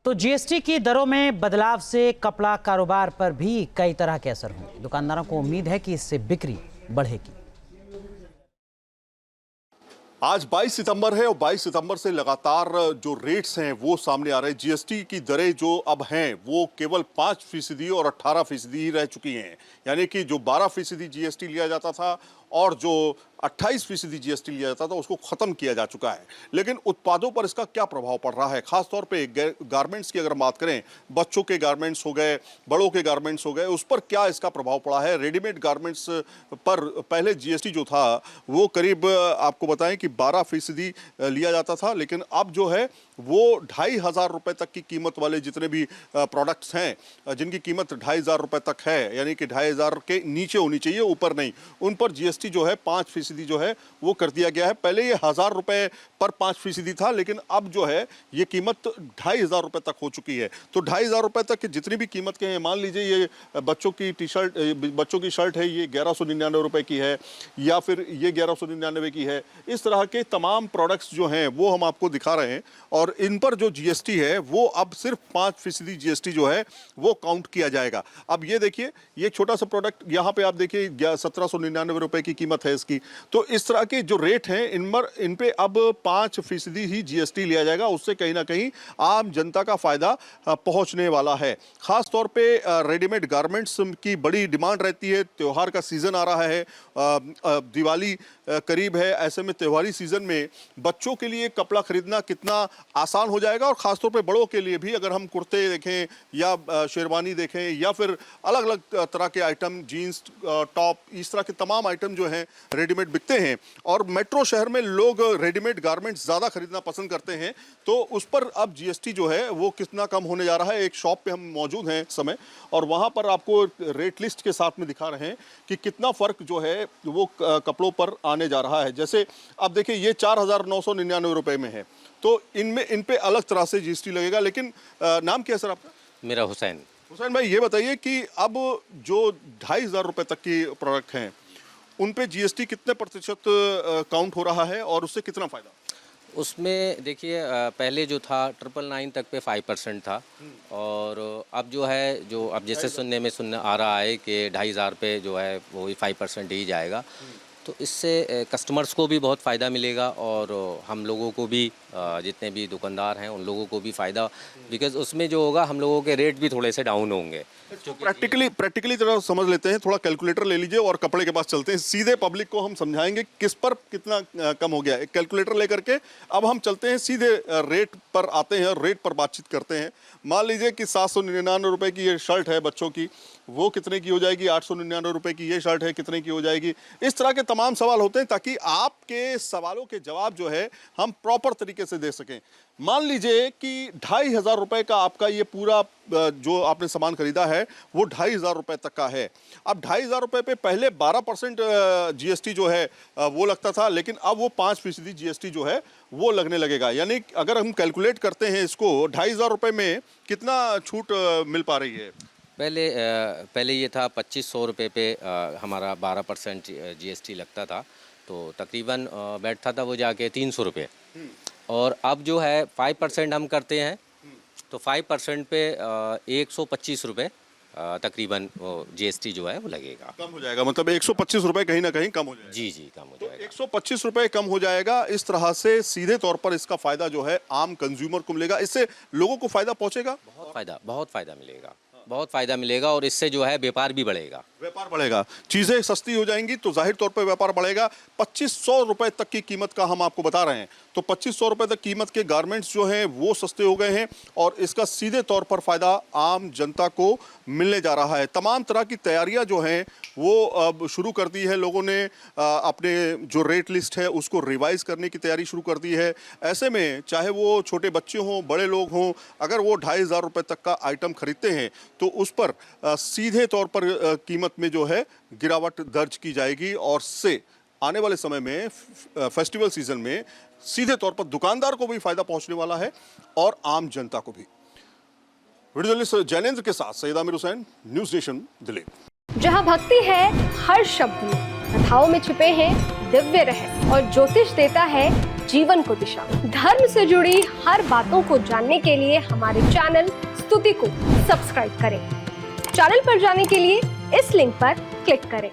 तो जीएसटी की दरों में बदलाव से कपड़ा कारोबार पर भी कई तरह के असर होंगे। दुकानदारों को उम्मीद है कि इससे बिक्री बढ़ेगी। आज 22 सितंबर है और 22 सितंबर से लगातार जो रेट्स हैं वो सामने आ रहे हैं। जीएसटी की दरें जो अब हैं वो केवल 5% और 18% ही रह चुकी हैं। यानी कि जो 12% जीएसटी लिया जाता था और जो 28% जीएसटी लिया जाता था उसको खत्म किया जा चुका है। लेकिन उत्पादों पर इसका क्या प्रभाव पड़ रहा है, खासतौर पे गारमेंट्स की अगर बात करें, बच्चों के गारमेंट्स हो गए, बड़ों के गारमेंट्स हो गए, उस पर क्या इसका प्रभाव पड़ा है। रेडीमेड गारमेंट्स पर पहले जीएसटी जो था वो करीब आपको बताएं कि 12% लिया जाता था, लेकिन अब जो है वो 2,500 रुपए तक की कीमत वाले जितने भी प्रोडक्ट्स हैं जिनकी कीमत 2,500 रुपए तक है, यानी कि 2,500 के नीचे होनी चाहिए, ऊपर नहीं, उन पर जीएसटी जो है 5% जो है वो कर दिया गया है। पहले ये 1,000 रुपए पर 5% था, लेकिन अब जो है ये कीमत 2,500 रुपए तक हो चुकी है। तो 2,500 रुपए तक की जितनी भी कीमत के हैं, मान लीजिए ये बच्चों की टी-शर्ट, बच्चों की शर्ट है, ये 1,199 रुपए की है, या फिर ये 1,199 की है। इस तरह के तमाम प्रोडक्ट्स जो हैं वो हम आपको दिखा रहे हैं और इन पर जो जीएसटी है वो अब सिर्फ 5% जीएसटी जो है वो काउंट किया जाएगा। अब ये देखिए, ये छोटा सा प्रोडक्ट यहाँ पे आप देखिए 1,799 रुपए की कीमत है इसकी। तो इस तरह के जो रेट हैं इन पे अब 5% ही जीएसटी लिया जाएगा। उससे कहीं ना कहीं आम जनता का फायदा पहुंचने वाला है। खास तौर पे रेडीमेड गारमेंट्स की बड़ी डिमांड रहती है। त्योहार का सीजन आ रहा है, दिवाली करीब है, ऐसे में त्योहारी सीजन में बच्चों के लिए कपड़ा खरीदना कितना आसान हो जाएगा और खासतौर पे बड़ों के लिए भी। अगर हम कुर्ते देखें या शेरवानी देखें या फिर अलग अलग तरह के आइटम, जीन्स, टॉप, इस तरह के तमाम आइटम जो हैं रेडीमेड बिकते हैं और मेट्रो शहर में लोग रेडीमेड गारमेंट्स ज़्यादा खरीदना पसंद करते हैं। तो उस पर अब जीएसटी जो है वो कितना कम होने जा रहा है। एक शॉप पे हम मौजूद हैं इस समय और वहाँ पर आपको रेट लिस्ट के साथ में दिखा रहे हैं कि कितना फ़र्क जो है वो कपड़ों पर आने जा रहा है। जैसे अब देखिए, ये 4,999 रुपये में है, तो इन पे अलग तरह से जीएसटी लगेगा। लेकिन नाम क्या है सर आपका? मेरा हुसैन भाई, ये बताइए कि अब जो 2,500 रुपये तक की प्रोडक्ट हैं उन पे जीएसटी कितने प्रतिशत काउंट हो रहा है और उससे कितना फ़ायदा? उसमें देखिए, पहले जो था 999 तक पे 5% था और अब जो है, जो अब जैसे सुनने आ रहा है कि 2,500 पे जो है वो 5% ही जाएगा। तो इससे कस्टमर्स को भी बहुत फ़ायदा मिलेगा और हम लोगों को भी, जितने भी दुकानदार हैं उन लोगों को भी फ़ायदा, बिकॉज़ उसमें जो होगा हम लोगों के रेट भी थोड़े से डाउन होंगे। तो प्रैक्टिकली तरह समझ लेते हैं, थोड़ा कैलकुलेटर ले लीजिए और कपड़े के पास चलते हैं। सीधे पब्लिक को हम समझाएंगे किस पर कितना कम हो गया। एक कैलकुलेटर लेकर के अब हम चलते हैं, सीधे रेट पर आते हैं और रेट पर बातचीत करते हैं। मान लीजिए कि 799 रुपये की ये शर्ट है बच्चों की, वो कितने की हो जाएगी? 899 रुपये की ये शर्ट है, कितने की हो जाएगी? इस तरह के तमाम सवाल होते हैं ताकि आपके सवालों के जवाब जो है हम प्रॉपर तरीके से दे सकें। मान लीजिए कि 2,500 रुपये का आपका ये पूरा जो आपने सामान खरीदा है वो 2,500 रुपये तक का है। अब 2,500 रुपये पे पहले 12% जीएसटी जो है वो लगता था, लेकिन अब वो 5% जीएसटी जो है वो लगने लगेगा। यानी अगर हम कैलकुलेट करते हैं इसको, 2,500 रुपये में कितना छूट मिल पा रही है? पहले ये था 2,500 रुपये पे हमारा 12% जीएसटी लगता था, तो तकरीबन बैठता था वो जाके 300 रुपये। और अब जो है 5% हम करते हैं तो 5% पे 125 रुपये तकरीबन जीएसटी जो है वो लगेगा, कम हो जाएगा। मतलब 125 रुपये कहीं ना कहीं कम हो जाएगा। जी कम हो जाएगा। तो 125 रुपये कम हो जाएगा। इस तरह से सीधे तौर पर इसका फायदा जो है आम कंज्यूमर को मिलेगा। इससे लोगों को फायदा पहुंचेगा, बहुत फ़ायदा मिलेगा, बहुत फ़ायदा मिलेगा और इससे जो है व्यापार भी बढ़ेगा। व्यापार बढ़ेगा, चीज़ें सस्ती हो जाएंगी तो जाहिर तौर पर व्यापार बढ़ेगा। 2,500 रुपये तक की कीमत का हम आपको बता रहे हैं, तो 2,500 रुपये तक कीमत के गारमेंट्स जो हैं वो सस्ते हो गए हैं और इसका सीधे तौर पर फ़ायदा आम जनता को मिलने जा रहा है। तमाम तरह की तैयारियां जो हैं वो अब शुरू कर दी है लोगों ने। अपने जो रेट लिस्ट है उसको रिवाइज़ करने की तैयारी शुरू कर दी है। ऐसे में चाहे वो छोटे बच्चे हों, बड़े लोग हों, अगर वो 2,500 रुपये तक का आइटम खरीदते हैं तो उस पर सीधे तौर पर कीमत में जो है गिरावट दर्ज की जाएगी और से आने वाले समय में फेस्टिवल सीजन में सीधे तौर पर दुकानदार को भी फायदा पहुंचने वाला है और आम जनता को भी। वीडियो जर्नलिस्ट जैनेंद्र के साथ सैयद आमिर हुसैन, न्यूज़ नेशन, दिल्ली। जहां भक्ति है हर शब्द में, कथाओं में छिपे हैं दिव्य रहस्य और ज्योतिष देता है जीवन को दिशा। धर्म से जुड़ी हर बातों को जानने के लिए हमारे चैनल स्तुति को सब्सक्राइब करें। चैनल पर जाने के लिए इस लिंक पर क्लिक करें।